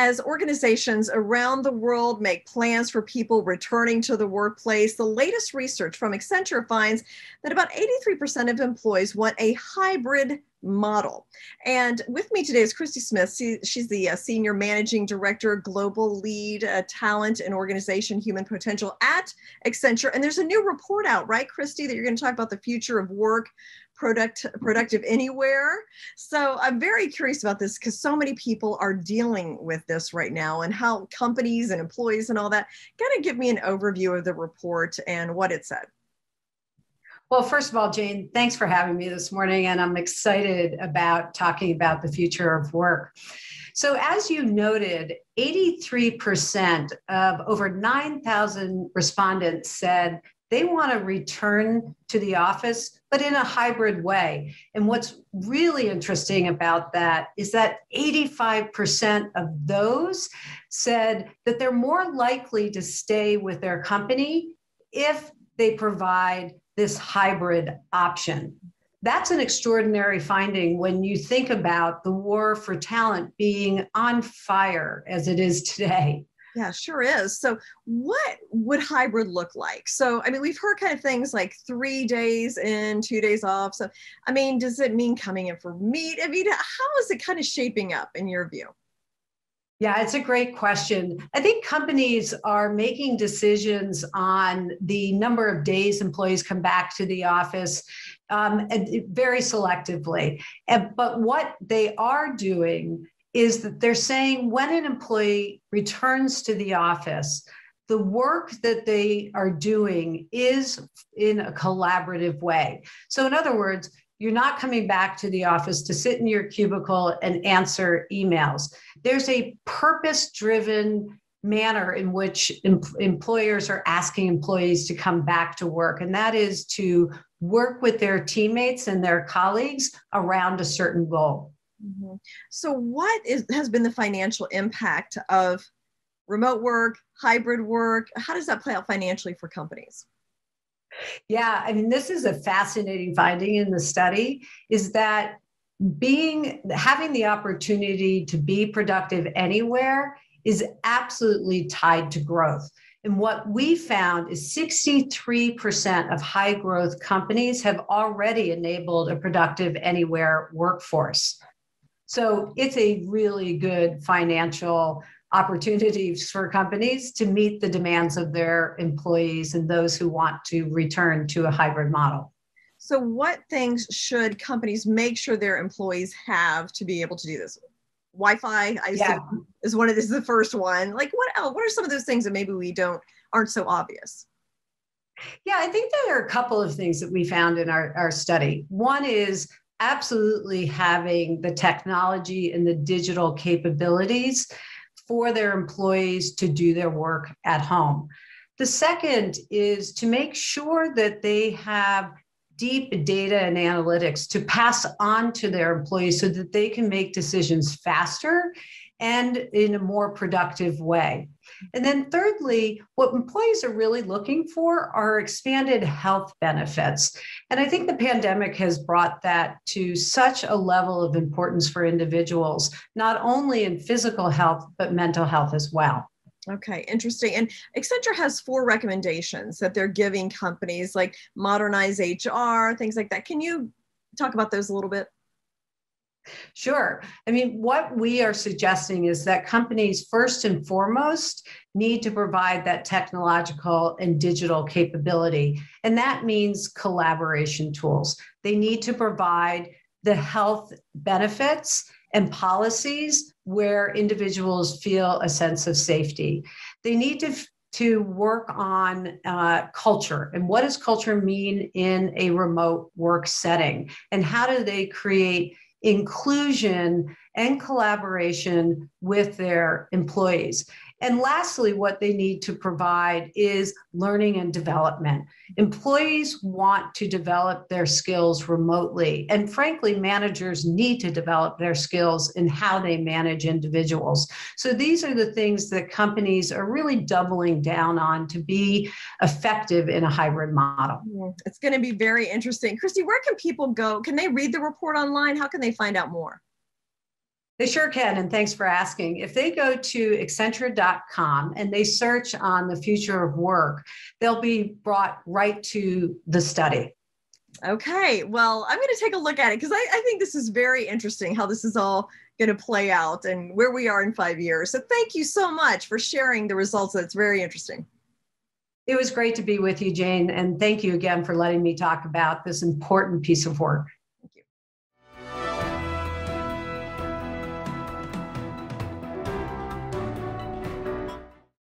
as organizations around the world make plans for people returning to the workplace, the latest research from Accenture finds that about 83% of employees want a hybrid model. And with me today is Christy Smith. She's the Senior Managing Director, Global Lead, Talent and Organization Human Potential at Accenture. And there's a new report out, right, Christy, that you're going to talk about the future of work, productive anywhere. So I'm very curious about this because so many people are dealing with this right now, and how companies and employees and all that. Kind of give me an overview of the report and what it said. Well, first of all, Jane, thanks for having me this morning, and I'm excited about talking about the future of work. So as you noted, 83% of over 9,000 respondents said they want to return to the office, but in a hybrid way. And what's really interesting about that is that 85% of those said that they're more likely to stay with their company if they provide this hybrid option. That's an extraordinary finding when you think about the war for talent being on fire as it is today. Yeah, sure is. So what would hybrid look like? So, I mean, we've heard kind of things like 3 days in, 2 days off. So, I mean, does it mean coming in for meet? I mean, how is it kind of shaping up in your view? Yeah, it's a great question. I think companies are making decisions on the number of days employees come back to the office very selectively. But what they are doing is that they're saying when an employee returns to the office, the work that they are doing is in a collaborative way. So in other words, you're not coming back to the office to sit in your cubicle and answer emails. There's a purpose-driven manner in which employers are asking employees to come back to work, and that is to work with their teammates and their colleagues around a certain goal. Mm-hmm. So what has been the financial impact of remote work, hybrid work? How does that play out financially for companies? Yeah, I mean, this is a fascinating finding in the study, is that having the opportunity to be productive anywhere is absolutely tied to growth. And what we found is 63% of high growth companies have already enabled a productive anywhere workforce. So it's a really good financial opportunities for companies to meet the demands of their employees and those who want to return to a hybrid model. So what things should companies make sure their employees have to be able to do this? Wi-Fi, I assume, is the first one. Like what else? What are some of those things that maybe aren't so obvious? Yeah, I think there are a couple of things that we found in our study. One is absolutely having the technology and the digital capabilities for their employees to do their work at home. The second is to make sure that they have deep data and analytics to pass on to their employees so that they can make decisions faster and in a more productive way. And then thirdly, what employees are really looking for are expanded health benefits. And I think the pandemic has brought that to such a level of importance for individuals, not only in physical health, but mental health as well. Okay, interesting. And Accenture has 4 recommendations that they're giving companies, like modernize HR, things like that. Can you talk about those a little bit? Sure. I mean, what we are suggesting is that companies first and foremost need to provide that technological and digital capability. And that means collaboration tools. They need to provide the health benefits and policies where individuals feel a sense of safety. They need to work on culture, and what does culture mean in a remote work setting, and how do they create inclusion and collaboration with their employees. And lastly, what they need to provide is learning and development. Employees want to develop their skills remotely. And frankly, managers need to develop their skills in how they manage individuals. So these are the things that companies are really doubling down on to be effective in a hybrid model. It's going to be very interesting. Christy, where can people go? Can they read the report online? How can they find out more? They sure can, and thanks for asking. If they go to Accenture.com and they search on the future of work, they'll be brought right to the study. Okay, well, I'm going to take a look at it because I think this is very interesting how this is all going to play out and where we are in 5 years. So thank you so much for sharing the results. That's very interesting. It was great to be with you, Jane, and thank you again for letting me talk about this important piece of work.